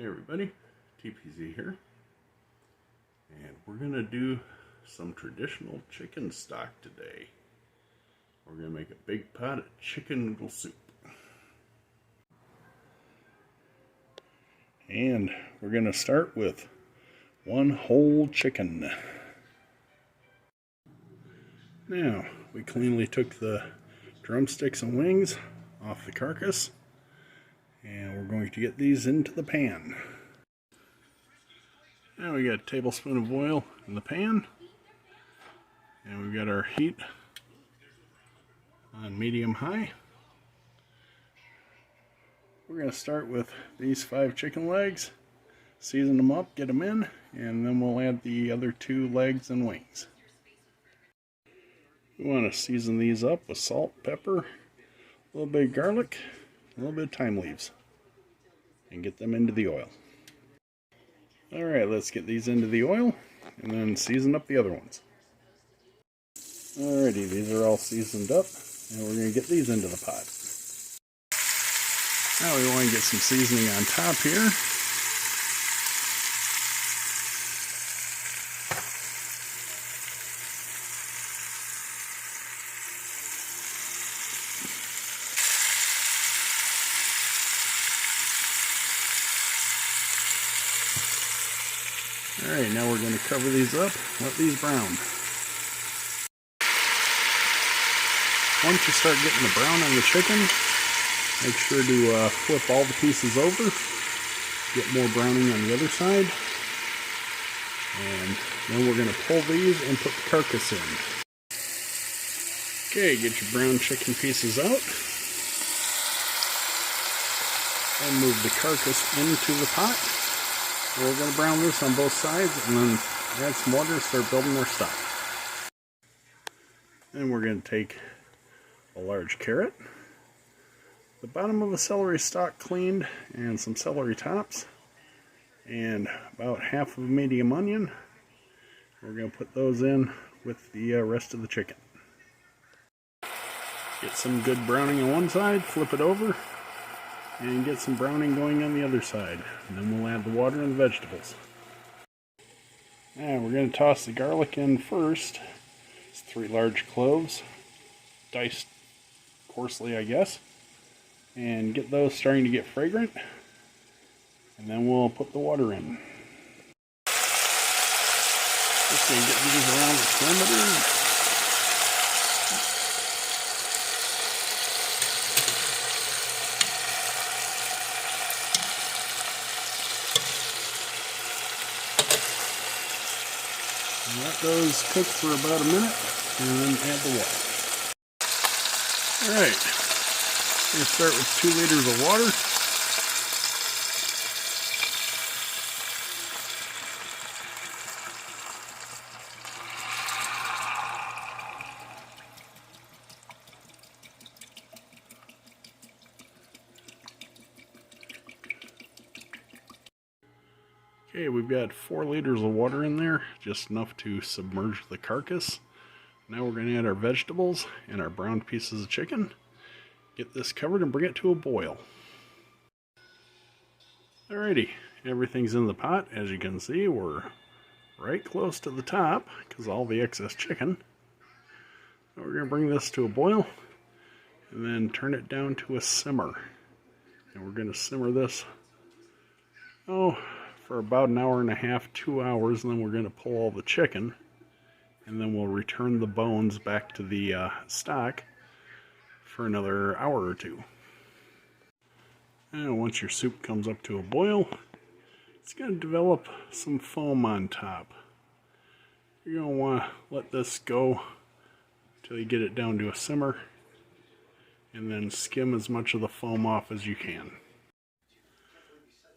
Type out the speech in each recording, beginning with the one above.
Hey everybody, TPZ here, and we're going to do some traditional chicken stock today. We're going to make a big pot of chicken noodle soup. And we're going to start with one whole chicken. Now, we cleanly took the drumsticks and wings off the carcass, and we're going to get these into the pan. Now we got a tablespoon of oil in the pan, and we've got our heat on medium-high. We're going to start with these 5 chicken legs, season them up, get them in, and then we'll add the other 2 legs and wings. We want to season these up with salt, pepper, a little bit of garlic, a little bit of thyme leaves, and get them into the oil. Alright, let's get these into the oil and then season up the other ones. Alrighty, these are all seasoned up, and we're going to get these into the pot. Now we want to get some seasoning on top here. Alright, now we're going to cover these up, let these brown. Once you start getting the brown on the chicken, make sure to flip all the pieces over, get more browning on the other side, and then we're going to pull these and put the carcass in. Okay, get your brown chicken pieces out, and move the carcass into the pot. We're going to brown this on both sides and then add some water to start building our stock. Then we're going to take a large carrot, the bottom of a celery stalk cleaned, and some celery tops, and about half of a medium onion. We're going to put those in with the rest of the chicken. Get some good browning on one side, flip it over, and get some browning going on the other side. And then we'll add the water and the vegetables. Now we're going to toss the garlic in first. It's 3 large cloves, diced coarsely, I guess. And get those starting to get fragrant. And then we'll put the water in. Just going to get these around the perimeter. Let those cook for about a minute, and then add the water. Alright, I'm going to start with 2 liters of water. Okay, we've got 4 liters of water in there, just enough to submerge the carcass. Now we're going to add our vegetables and our browned pieces of chicken. Get this covered and bring it to a boil. Alrighty, everything's in the pot. As you can see, we're right close to the top because all the excess chicken. Now we're going to bring this to a boil and then turn it down to a simmer. And we're going to simmer this, for about an hour and a half, 2 hours, and then we're going to pull all the chicken, and then we'll return the bones back to the stock for another hour or 2. And once your soup comes up to a boil, it's going to develop some foam on top. You're going to want to let this go until you get it down to a simmer, and then skim as much of the foam off as you can.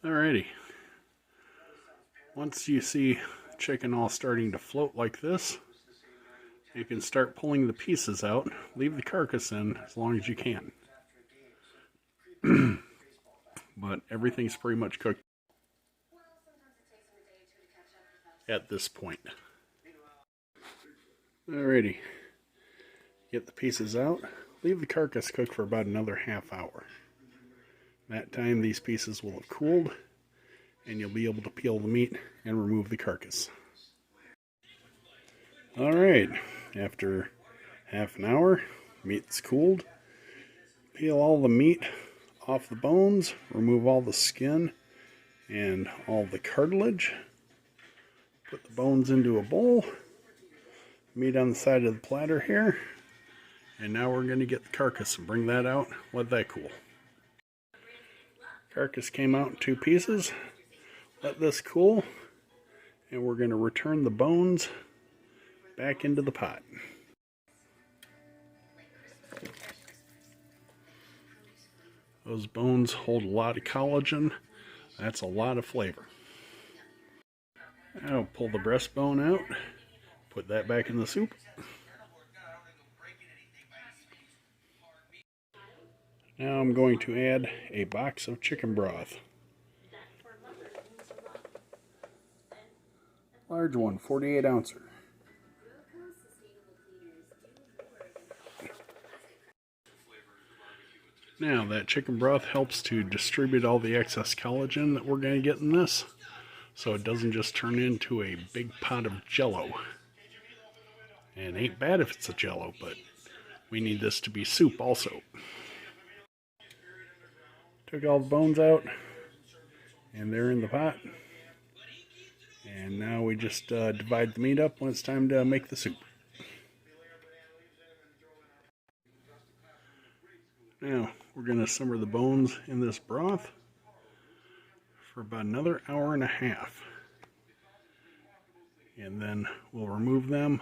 Alrighty. Once you see chicken all starting to float like this, you can start pulling the pieces out. Leave the carcass in as long as you can. But everything's pretty much cooked at this point. Alrighty. Get the pieces out. Leave the carcass cook for about another half hour. That time these pieces will have cooled, and you'll be able to peel the meat and remove the carcass. Alright, after half an hour, meat's cooled. Peel all the meat off the bones, remove all the skin and all the cartilage. Put the bones into a bowl, meat on the side of the platter here, and now we're going to get the carcass and bring that out, let that cool. Carcass came out in 2 pieces. Let this cool, and we're going to return the bones back into the pot. Those bones hold a lot of collagen. That's a lot of flavor. Now pull the breastbone out, put that back in the soup. Now I'm going to add a box of chicken broth. Large one, 48 ouncer. Now that chicken broth helps to distribute all the excess collagen that we're going to get in this, so it doesn't just turn into a big pot of jello. And it ain't bad if it's a jello, but we need this to be soup also. Took all the bones out, and they're in the pot. And now we just divide the meat up when it's time to make the soup. Now we're going to simmer the bones in this broth for about another hour and a half. And then we'll remove them.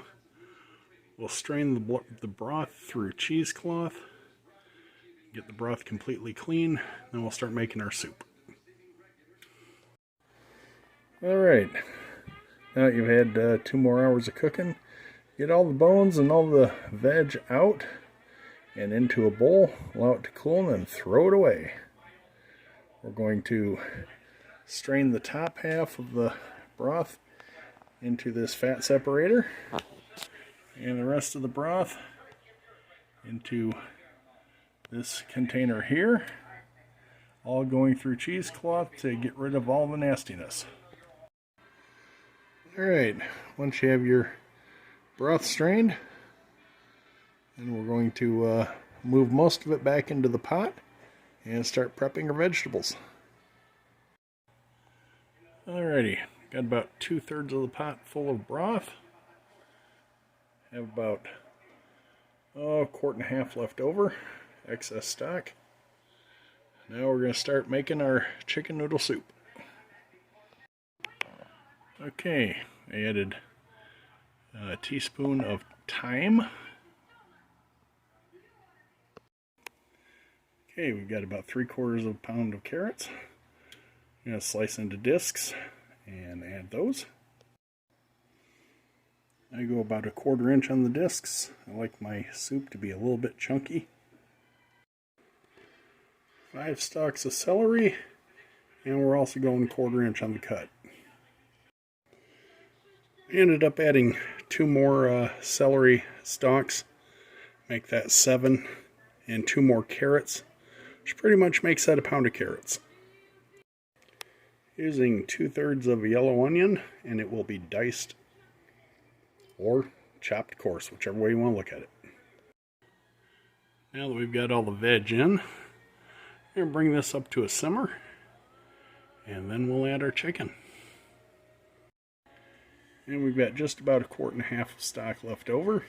We'll strain the broth through cheesecloth, get the broth completely clean, then we'll start making our soup. Alright, now that you've had 2 more hours of cooking, get all the bones and all the veg out and into a bowl, allow it to cool, and then throw it away. We're going to strain the top half of the broth into this fat separator, and the rest of the broth into this container here, all going through cheesecloth to get rid of all the nastiness. Alright, once you have your broth strained, then we're going to move most of it back into the pot and start prepping our vegetables. Alrighty, got about 2/3 of the pot full of broth. Have about a quart and a half left over, excess stock. Now we're going to start making our chicken noodle soup. Okay, I added a teaspoon of thyme. Okay, we've got about 3/4 of a pound of carrots. I'm going to slice into discs and add those. I go about 1/4 inch on the discs. I like my soup to be a little bit chunky. 5 stalks of celery, and we're also going 1/4 inch on the cut. I ended up adding 2 more celery stalks, make that 7, and 2 more carrots, which pretty much makes that a pound of carrots. Using 2/3 of a yellow onion, and it will be diced or chopped coarse, whichever way you want to look at it. Now that we've got all the veg in, we're going to bring this up to a simmer, and then we'll add our chicken. And we've got just about 1/4 of stock left over,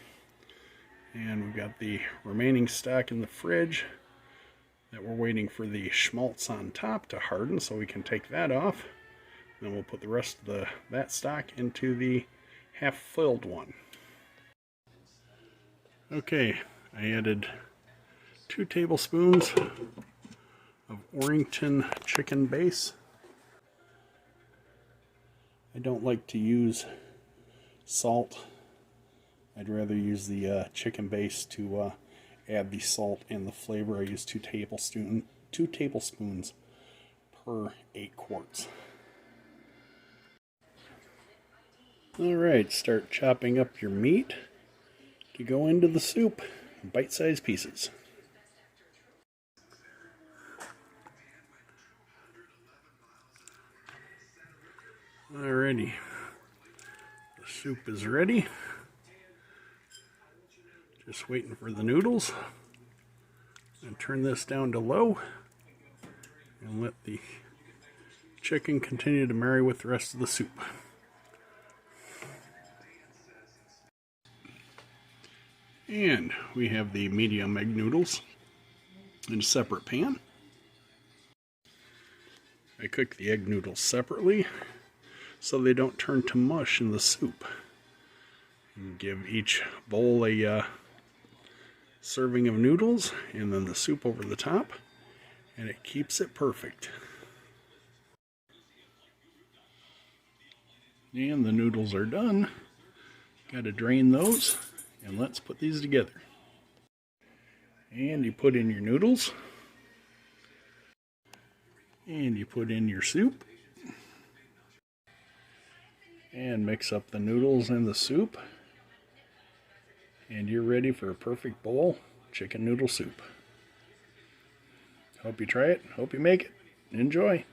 and we've got the remaining stock in the fridge that we're waiting for the schmaltz on top to harden so we can take that off. Then we'll put the rest of that stock into the half-filled one. Okay, I added 2 tablespoons of Orrington chicken base. I don't like to use salt. I'd rather use the chicken base to add the salt and the flavor. I use 2 tablespoons per 8 quarts. Alright, start chopping up your meat to go into the soup in bite-sized pieces. Alrighty, the soup is ready. Just waiting for the noodles. And turn this down to low and let the chicken continue to marry with the rest of the soup. And we have the medium egg noodles in a separate pan. I cook the egg noodles separately so they don't turn to mush in the soup. And give each bowl a serving of noodles and then the soup over the top, and it keeps it perfect. And the noodles are done. Got to drain those, and let's put these together. And you put in your noodles, and you put in your soup, and mix up the noodles and the soup, and you're ready for a perfect bowl chicken noodle soup. Hope you try it. Hope you make it. Enjoy.